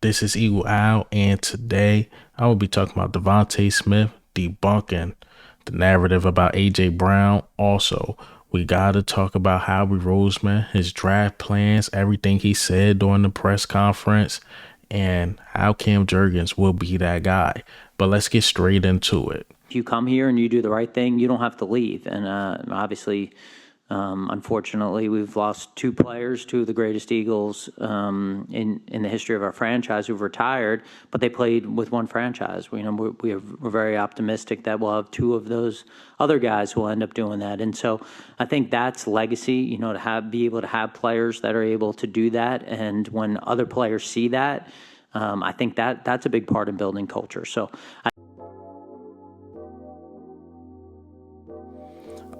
This is Eagle Owl, and today I will be talking about Devonte Smith debunking the narrative about AJ Brown. Also, we got to talk about Howie Roseman, his draft plans, everything he said during the press conference, and how Jurgens will be that guy. But let's get straight into it. If you come here and you do the right thing, you don't have to leave. And obviously, unfortunately, we've lost two players, two of the greatest Eagles in the history of our franchise who've retired, but they played with one franchise. We're very optimistic that we'll have two of those other guys who will end up doing that. And so I think that's legacy, to be able to have players that are able to do that. And when other players see that, I think that's a big part of building culture. So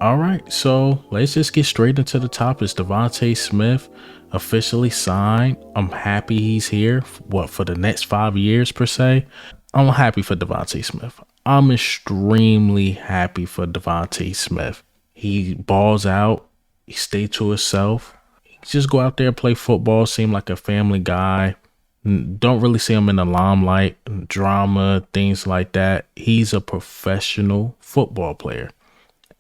All right, so let's just get straight into the topics. Devonte Smith officially signed. I'm happy he's here. For the next 5 years per se? I'm happy for Devonte Smith. I'm extremely happy for Devonte Smith. He balls out. He stay to himself. He just go out there and play football. Seem like a family guy. Don't really see him in the limelight, drama, things like that. He's a professional football player.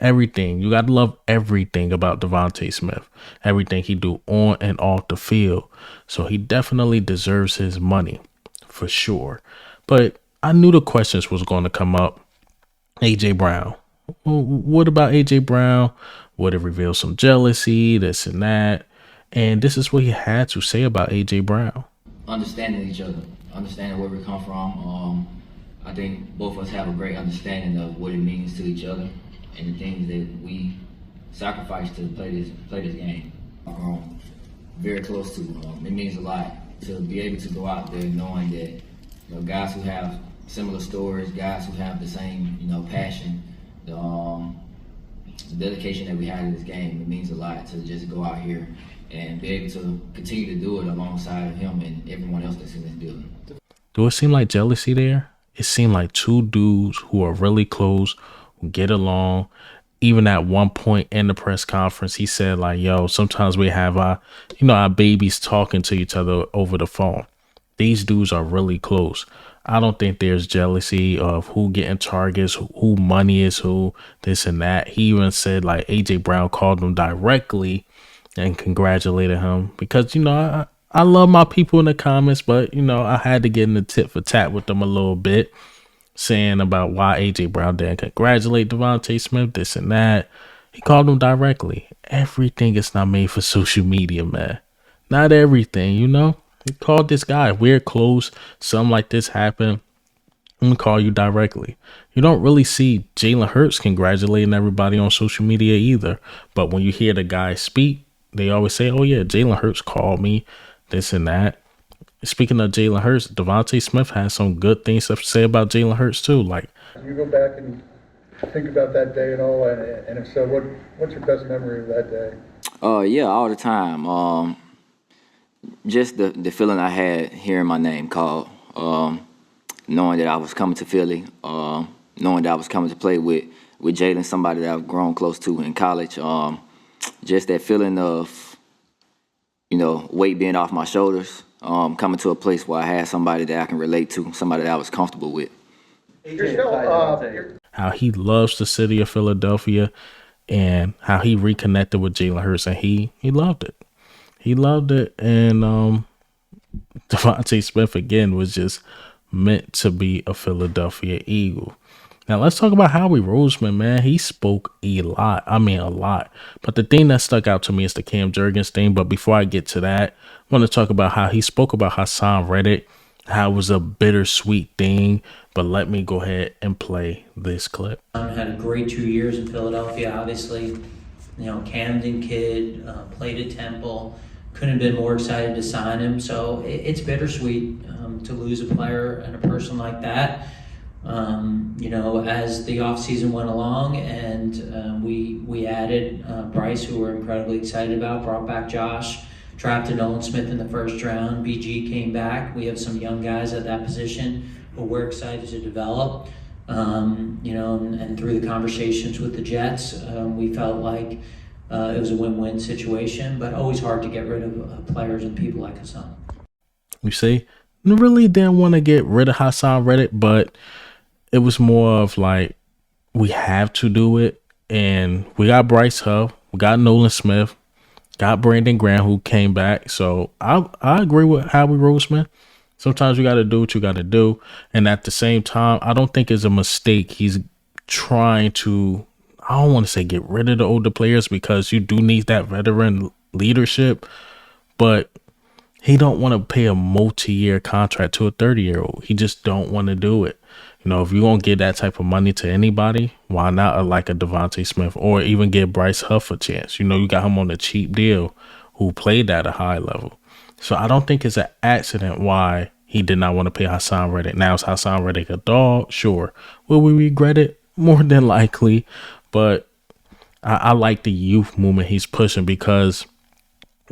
Everything. You got to love everything about Devonte Smith. Everything he do on and off the field. So he definitely deserves his money for sure. But I knew the questions was going to come up. AJ Brown. What about AJ Brown? Would it reveal some jealousy, this and that? And this is what he had to say about AJ Brown. Understanding each other, understanding where we come from. I think both of us have a great understanding of what it means to each other and the things that we sacrifice to play this game. Very close to. It means a lot to be able to go out there knowing that guys who have similar stories, guys who have the same passion, the dedication that we have to this game. It means a lot to just go out here and be able to continue to do it alongside of him and everyone else that's in this building. Do it seem like jealousy there? It seemed like two dudes who are really close, get along. Even at one point in the press conference, he said like, yo, sometimes we have our babies talking to each other over the phone. These dudes are really close. I don't think there's jealousy of who getting targets, who money is who, this and that. He even said like AJ Brown called him directly and congratulated him because, I love my people in the comments, but, I had to get in the tit for tat with them a little bit, saying about why AJ Brown didn't congratulate Devonte Smith, this and that. He called him directly. Everything is not made for social media, man. Not everything, He called this guy. We're close. Something like this happened. I'm going to call you directly. You don't really see Jalen Hurts congratulating everybody on social media either. But when you hear the guy speak, they always say, oh, yeah, Jalen Hurts called me, this and that. Speaking of Jalen Hurts, Devonte Smith has some good things to say about Jalen Hurts too. Like, you go back and think about that day and all, and if so, what's your best memory of that day? Yeah, all the time. Just the feeling I had hearing my name called, knowing that I was coming to Philly, knowing that I was coming to play with Jalen, somebody that I've grown close to in college. Just that feeling of, weight being off my shoulders, coming to a place where I had somebody that I can relate to, somebody that I was comfortable with. How he loves the city of Philadelphia and how he reconnected with Jalen Hurts, and he loved it. He loved it, and Devonte Smith, again, was just meant to be a Philadelphia Eagle. Now, let's talk about Howie Roseman, man. He spoke a lot. I mean, a lot. But the thing that stuck out to me is the Jurgens thing. But before I get to that, I want to talk about how he spoke about Hassan Reddick, how it was a bittersweet thing. But let me go ahead and play this clip. Had a great 2 years in Philadelphia, obviously. Camden kid, played at Temple. Couldn't have been more excited to sign him. So it's bittersweet to lose a player and a person like that. As the offseason went along and we added Bryce, who we're incredibly excited about, brought back Josh, drafted Nolan Smith in the first round. BG came back. We have some young guys at that position who we're excited to develop. And through the conversations with the Jets, we felt like it was a win-win situation, but always hard to get rid of players and people like Hassan. You see, really didn't want to get rid of Hassan Reddick, but it was more of like we have to do it. And we got Bryce Huff, we got Nolan Smith, got Brandon Graham who came back. So I agree with Howie Roseman. Sometimes you got to do what you got to do. And at the same time, I don't think it's a mistake. He's trying to, I don't want to say get rid of the older players because you do need that veteran leadership, but he don't want to pay a multi-year contract to a 30-year-old. He just don't want to do it. You know, if you're going to give that type of money to anybody, why not like a Devonte Smith or even give Bryce Huff a chance? You know, you got him on a cheap deal who played at a high level. So I don't think it's an accident why he did not want to pay Hassan Reddick. Now, is Hassan Reddick a dog? Sure. Will we regret it? More than likely. But I like the youth movement he's pushing because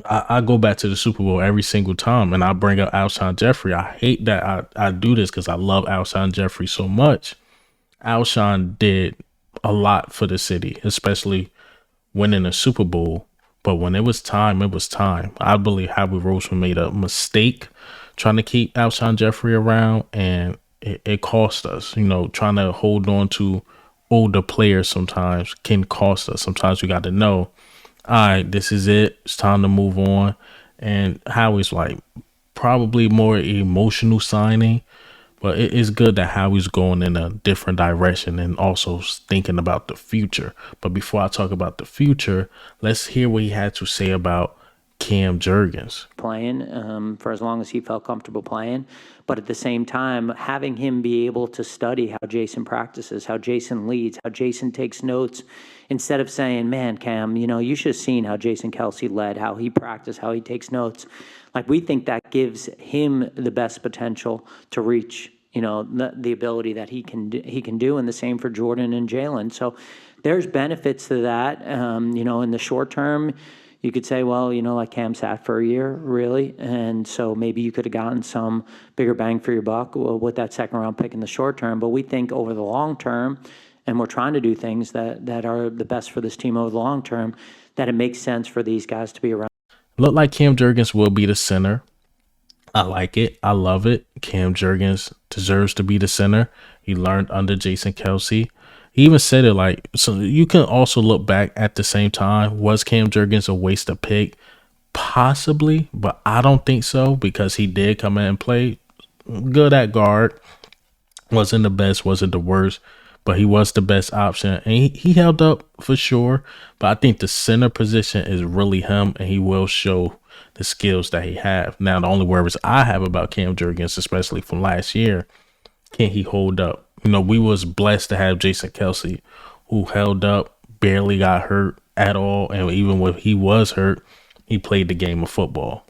I go back to the Super Bowl every single time and I bring up Alshon Jeffrey. I hate that I do this because I love Alshon Jeffrey so much. Alshon did a lot for the city, especially winning a Super Bowl. But when it was time, it was time. I believe Howie Roseman made a mistake trying to keep Alshon Jeffrey around, and it cost us. You know, trying to hold on to older players sometimes can cost us. Sometimes you got to know, all right, this is it. It's time to move on. And Howie's like probably more emotional signing, but it is good that Howie's going in a different direction and also thinking about the future. But before I talk about the future, let's hear what he had to say about Cam Jurgens. Playing for as long as he felt comfortable playing. But at the same time, having him be able to study how Jason practices, how Jason leads, how Jason takes notes, instead of saying, man, Cam, you know, you should have seen how Jason Kelsey led, how he practiced, how he takes notes. Like, we think that gives him the best potential to reach, you know, the ability that he can do, and the same for Jordan and Jalen. So there's benefits to that. You know, in the short term, you could say, well, you know, like Cam sat for a year, really, and so maybe you could have gotten some bigger bang for your buck with that second round pick in the short term. But we think over the long term, and we're trying to do things that are the best for this team over the long term, that it makes sense for these guys to be around. Look like Cam Jurgens will be the center. I like it. I love it. Cam Jurgens deserves to be the center. He learned under Jason Kelsey. He even said it like, so you can also look back at the same time. Was Cam Jurgens a waste of pick? Possibly, but I don't think so because he did come in and play good at guard. Wasn't the best, wasn't the worst, but he was the best option. And he held up for sure. But I think the center position is really him, and he will show the skills that he have. Now, the only worries I have about Cam Jurgens, especially from last year, can he hold up? You know, we was blessed to have Jason Kelsey, who held up, barely got hurt at all. And even when he was hurt, he played the game of football.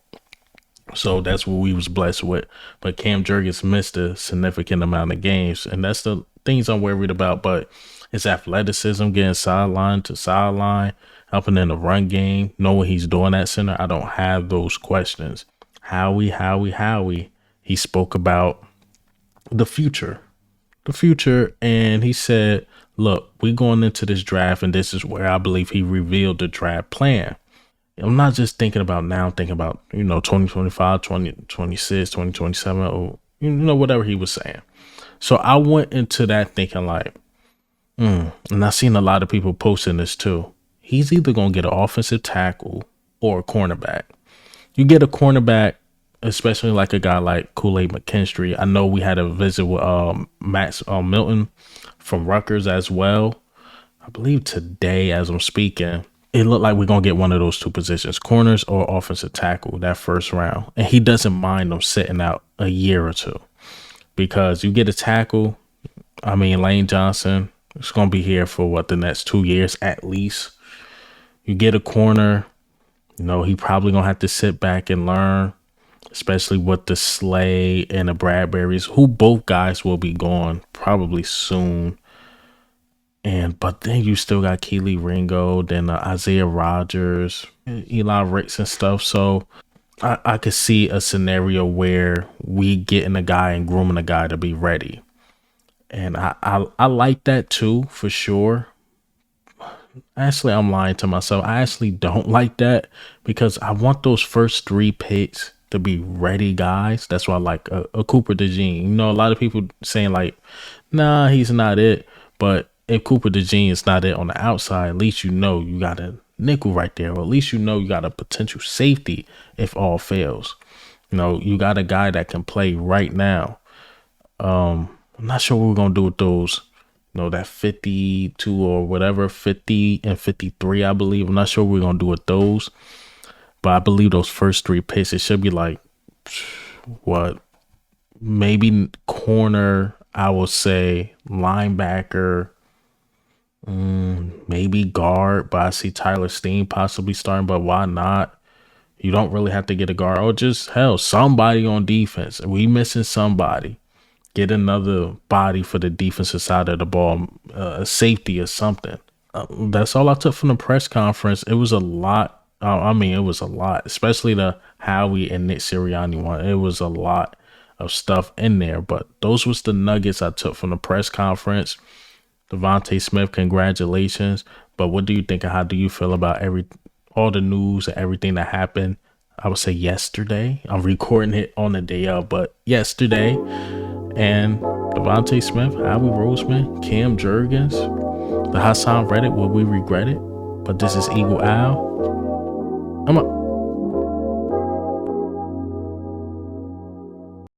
So that's what we was blessed with. But Cam Jurgens missed a significant amount of games. And that's the things I'm worried about. But his athleticism, getting sideline to sideline, helping in the run game, know what he's doing at center. I don't have those questions. Howie. He spoke about the future. And he said, look, we're going into this draft, and this is where I believe he revealed the draft plan. I'm not just thinking about now, I'm thinking about, you know, 2025, 2026, 2027, or, you know, whatever he was saying. So I went into that thinking like, and I've seen a lot of people posting this too. He's either going to get an offensive tackle or a cornerback. You get a cornerback, especially like a guy like Kool-Aid McKinstry. I know we had a visit with Max Milton from Rutgers as well. I believe today, as I'm speaking, it looked like we're going to get one of those two positions, corners or offensive tackle, that first round. And he doesn't mind them sitting out a year or two because you get a tackle. I mean, Lane Johnson is going to be here for the next 2 years at least. You get a corner, you know, he probably going to have to sit back and learn, especially with the Slay and the Bradburys, who both guys will be gone probably soon. But then you still got Keely Ringo, then Isaiah Rodgers, Eli Ricks and stuff. So I could see a scenario where we getting a guy and grooming a guy to be ready. And I like that too, for sure. Actually, I'm lying to myself. I actually don't like that because I want those first 3 picks to be ready guys. That's why I like a Cooper DeJean. You know, a lot of people saying like, nah, he's not it. But if Cooper DeJean is not it on the outside, at least you know you got a nickel right there, or at least you know you got a potential safety if all fails. You know, you got a guy that can play right now. I'm not sure what we're gonna do with those. You know, that 52 or whatever, 50 and 53, I believe. I'm not sure what we're gonna do with those. But I believe those first 3 picks, it should be like, what, maybe corner, I will say, linebacker, maybe guard. But I see Tyler Steen possibly starting, but why not? You don't really have to get a guard. Or just, hell, somebody on defense. We missing somebody. Get another body for the defensive side of the ball, a safety or something. That's all I took from the press conference. It was a lot. It was a lot, especially the Howie and Nick Sirianni one. It was a lot of stuff in there, but those was the nuggets I took from the press conference. Devonte Smith, congratulations. But what do you think, and how do you feel about all the news and everything that happened? I would say yesterday. I'm recording it on the day of, but yesterday. And Devonte Smith, Howie Roseman, Cam Jurgens, the Hassan Reddit, will we regret it? But this is Eagle Al. I'm up.